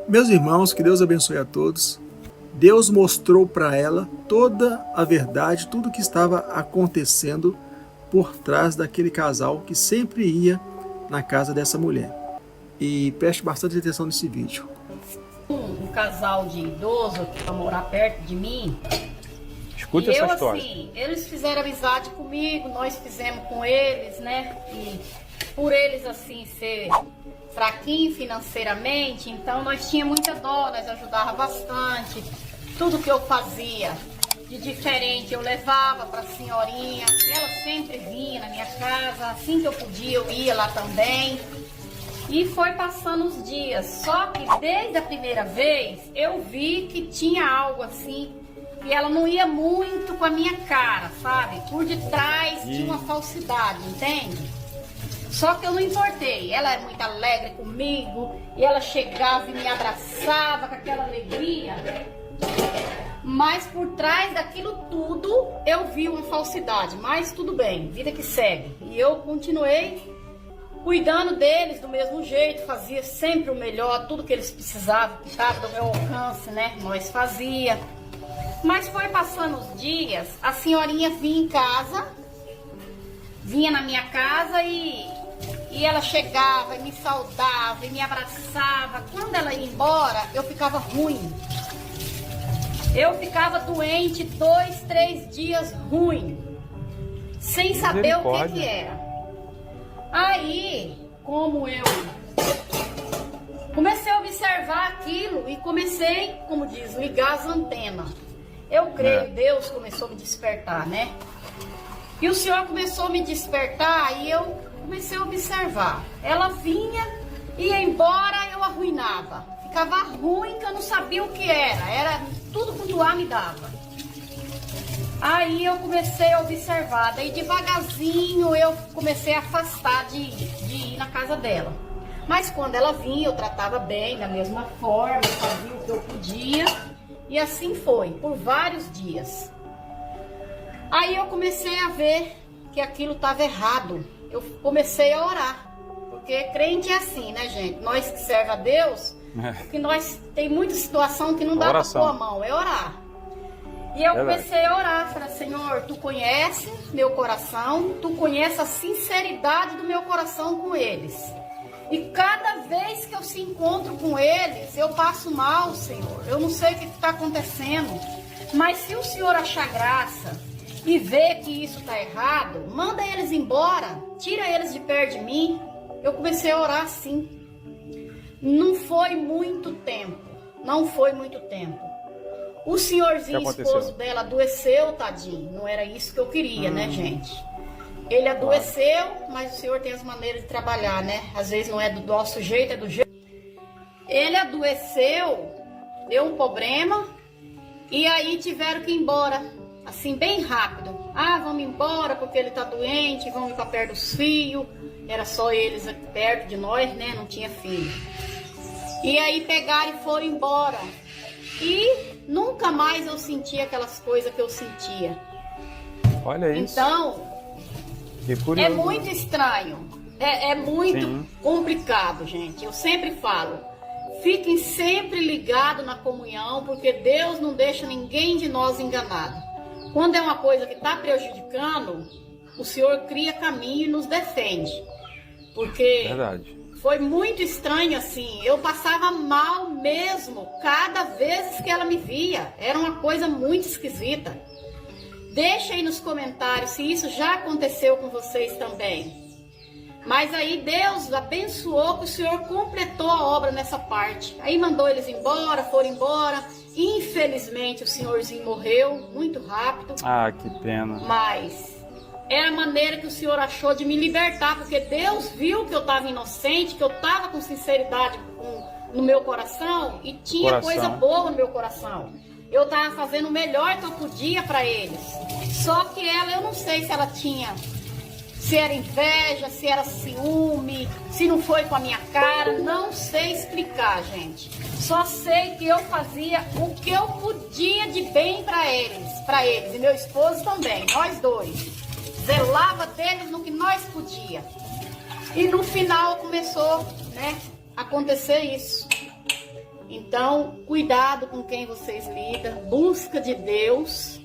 Meus irmãos, que Deus abençoe a todos. Deus mostrou para ela toda a verdade, tudo o que estava acontecendo por trás daquele casal que sempre ia na casa dessa mulher. E preste bastante atenção nesse vídeo. Um casal de idoso para morar perto de mim. Escuta essa história. Assim, eles fizeram amizade comigo, nós fizemos com eles, né? E por eles, assim, ser fraquinho financeiramente, então nós tínhamos muita dó, nós ajudava bastante. Tudo que eu fazia de diferente eu levava para a senhorinha. Ela sempre vinha na minha casa, assim que eu podia eu ia lá também. E foi passando os dias, só que desde a primeira vez eu vi que tinha algo assim, e ela não ia muito com a minha cara, sabe? Por detrás tinha uma falsidade, entende? Só que eu não importei, ela é muito alegre comigo, e ela chegava e me abraçava com aquela alegria. Mas por trás daquilo tudo eu vi uma falsidade, mas tudo bem, vida que segue. E eu continuei cuidando deles do mesmo jeito, fazia sempre o melhor, tudo que eles precisavam, que estava do meu alcance, né? Nós fazia. Mas foi passando os dias, a senhorinha vinha em casa, vinha na minha casa e ela chegava e me saudava e me abraçava. Quando ela ia embora, eu ficava ruim. Eu ficava doente 2, 3 dias ruim, sem saber o que era. Aí, como eu comecei a observar aquilo e comecei, como diz, ligar as antenas. Eu creio, Deus começou a me despertar, né? E o Senhor começou a me despertar e eu comecei a observar. Ela vinha, ia embora, eu arruinava. Ficava ruim que eu não sabia o que era. Era tudo quanto ar me dava. Aí eu comecei a observar. Daí devagarzinho eu comecei a afastar de ir na casa dela. Mas quando ela vinha, eu tratava bem, da mesma forma, fazia o que eu podia. E assim foi, por vários dias. Aí eu comecei a ver que aquilo estava errado. Eu comecei a orar. Porque crente é assim, né, gente? Nós que servemos a Deus, que nós tem muita situação que não dá para pôr a mão, é orar. E eu comecei a orar, falei, Senhor, Tu conhece meu coração, Tu conhece a sinceridade do meu coração com eles. E cada vez que eu se encontro com eles, eu passo mal, Senhor. Eu não sei o que está acontecendo. Mas se o Senhor achar graça e ver que isso está errado, manda eles embora, tira eles de perto de mim. Eu comecei a orar assim. Não foi muito tempo, não foi muito tempo. O senhorzinho, esposo dela, adoeceu, tadinho. Não era isso que eu queria, né, gente? Ele adoeceu, mas o Senhor tem as maneiras de trabalhar, né? Às vezes não é do nosso jeito, é do jeito. Ele adoeceu, deu um problema, e aí tiveram que ir embora, assim, bem rápido. Ah, vamos embora porque ele tá doente, vamos ir para perto dos filhos. Era só eles aqui perto de nós, né? Não tinha filho. E aí pegaram e foram embora. E nunca mais eu senti aquelas coisas que eu sentia. Olha isso. Então, é muito estranho. É muito complicado, gente. Eu sempre falo, fiquem sempre ligados na comunhão, porque Deus não deixa ninguém de nós enganado. Quando é uma coisa que está prejudicando, o Senhor cria caminho e nos defende. Porque foi muito estranho assim. Eu passava mal mesmo cada vez que ela me via. Era uma coisa muito esquisita. Deixa aí nos comentários se isso já aconteceu com vocês também. Mas aí Deus abençoou que o Senhor completou a obra nessa parte. Aí mandou eles embora, foram embora. Infelizmente o senhorzinho morreu muito rápido. Ah, que pena. Mas é a maneira que o Senhor achou de me libertar, porque Deus viu que eu estava inocente, que eu estava com sinceridade no meu coração e tinha coisa boa no meu coração. Eu estava fazendo o melhor que eu podia para eles. Só que ela, eu não sei se ela tinha, se era inveja, se era ciúme, se não foi com a minha cara, não sei explicar, gente. Só sei que eu fazia o que eu podia de bem para eles e meu esposo também, nós dois. Zelava deles no que nós podia. E no final começou, né, a acontecer isso. Então, cuidado com quem vocês lidam, busca de Deus,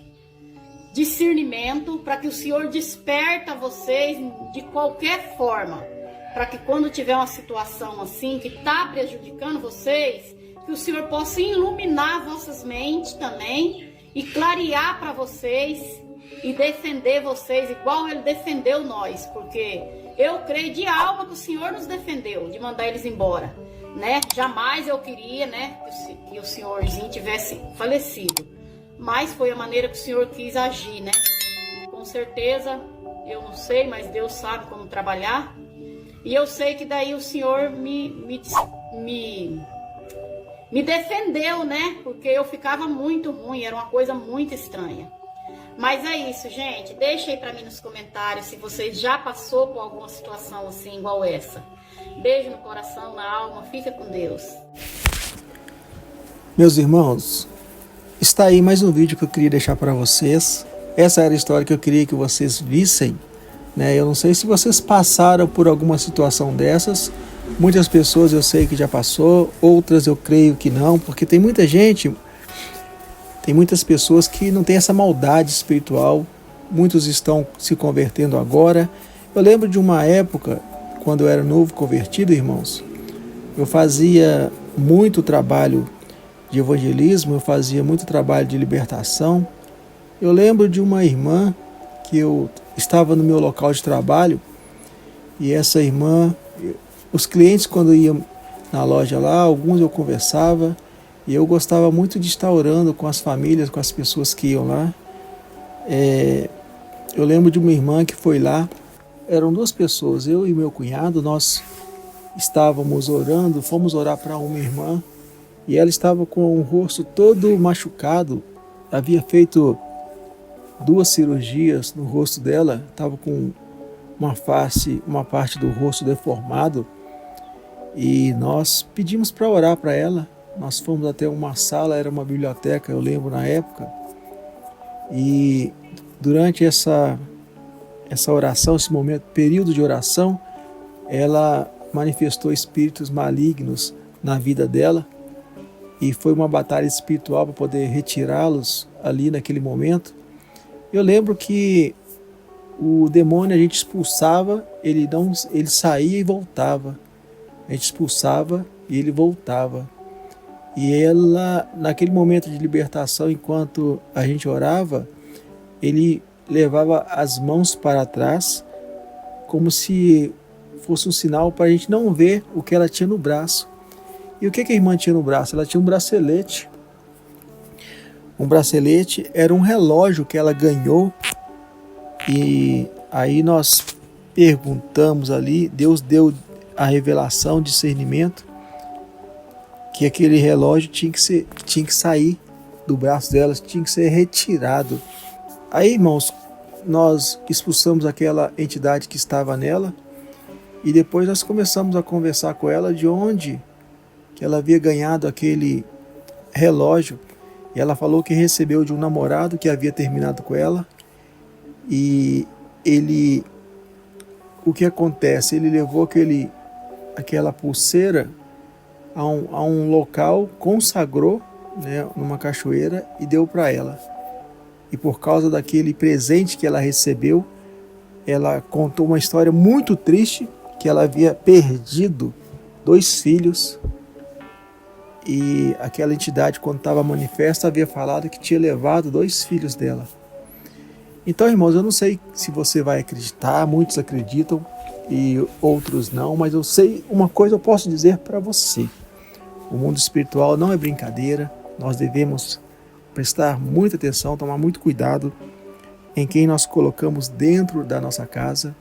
discernimento, para que o Senhor desperta vocês de qualquer forma, para que quando tiver uma situação assim, que está prejudicando vocês, que o Senhor possa iluminar vossas mentes também, e clarear para vocês, e defender vocês, igual Ele defendeu nós, porque eu creio de alma que o Senhor nos defendeu, de mandar eles embora, né? Jamais eu queria, né, que o senhorzinho tivesse falecido, mas foi a maneira que o Senhor quis agir, né? E com certeza, eu não sei, mas Deus sabe como trabalhar, e eu sei que daí o Senhor me defendeu, né? Porque eu ficava muito ruim, era uma coisa muito estranha. Mas é isso, gente. Deixa aí pra mim nos comentários se você já passou por alguma situação assim, igual essa. Beijo no coração, na alma. Fica com Deus. Meus irmãos, está aí mais um vídeo que eu queria deixar para vocês. Essa era a história que eu queria que vocês vissem, né? Eu não sei se vocês passaram por alguma situação dessas. Muitas pessoas eu sei que já passou, outras eu creio que não, porque tem muita gente, tem muitas pessoas que não têm essa maldade espiritual. Muitos estão se convertendo agora. Eu lembro de uma época, quando eu era novo convertido, irmãos, eu fazia muito trabalho de evangelismo, eu fazia muito trabalho de libertação. Eu lembro de uma irmã que eu estava no meu local de trabalho, e essa irmã, os clientes quando iam na loja lá, alguns eu conversava, e eu gostava muito de estar orando com as famílias, com as pessoas que iam lá. Eu lembro de uma irmã que foi lá, eram duas pessoas, eu e meu cunhado, nós estávamos orando, fomos orar para uma irmã, e ela estava com o rosto todo machucado, havia feito 2 cirurgias no rosto dela, estava com uma parte do rosto deformado, e nós pedimos para orar para ela. Nós fomos até uma sala, era uma biblioteca, eu lembro na época, e durante essa oração, esse momento, período de oração, ela manifestou espíritos malignos na vida dela, e foi uma batalha espiritual para poder retirá-los ali naquele momento. Eu lembro que o demônio a gente expulsava, ele saía e voltava, a gente expulsava e ele voltava. E ela, naquele momento de libertação, enquanto a gente orava, ele levava as mãos para trás, como se fosse um sinal para a gente não ver o que ela tinha no braço. E o que a irmã tinha no braço? Ela tinha um bracelete. Um bracelete era um relógio que ela ganhou. E aí nós perguntamos ali, Deus deu a revelação, discernimento, que aquele relógio tinha que sair do braço dela, tinha que ser retirado. Aí, irmãos, nós expulsamos aquela entidade que estava nela, e depois nós começamos a conversar com ela de onde que ela havia ganhado aquele relógio. E ela falou que recebeu de um namorado que havia terminado com ela, e o que acontece? Ele levou aquela pulseira a um local, consagrou, né, numa cachoeira, e deu para ela. E por causa daquele presente que ela recebeu, ela contou uma história muito triste, que ela havia perdido 2 filhos, e aquela entidade, quando estava manifesta, havia falado que tinha levado 2 filhos dela. Então, irmãos, eu não sei se você vai acreditar, muitos acreditam e outros não, mas eu sei uma coisa, eu posso dizer para você: o mundo espiritual não é brincadeira. Nós devemos prestar muita atenção, tomar muito cuidado em quem nós colocamos dentro da nossa casa.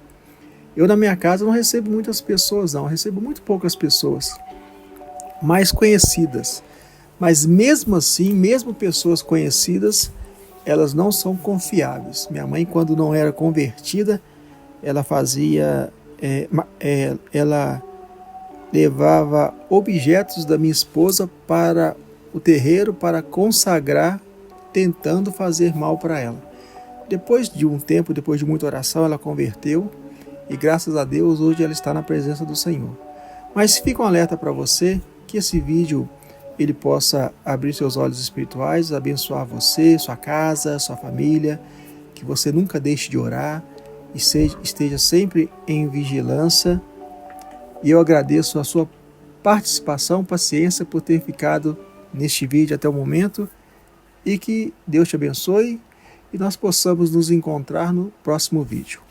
Eu, na minha casa, não recebo muitas pessoas, não, eu recebo muito poucas pessoas mais conhecidas, mas mesmo assim, mesmo pessoas conhecidas, elas não são confiáveis. Minha mãe, quando não era convertida, ela ela levava objetos da minha esposa para o terreiro para consagrar, tentando fazer mal para ela. Depois de um tempo, depois de muita oração, ela converteu, e graças a Deus hoje ela está na presença do Senhor. Mas fica um alerta para você, que esse vídeo Ele possa abrir seus olhos espirituais, abençoar você, sua casa, sua família, que você nunca deixe de orar e esteja sempre em vigilância. E eu agradeço a sua participação, paciência por ter ficado neste vídeo até o momento, e que Deus te abençoe e nós possamos nos encontrar no próximo vídeo.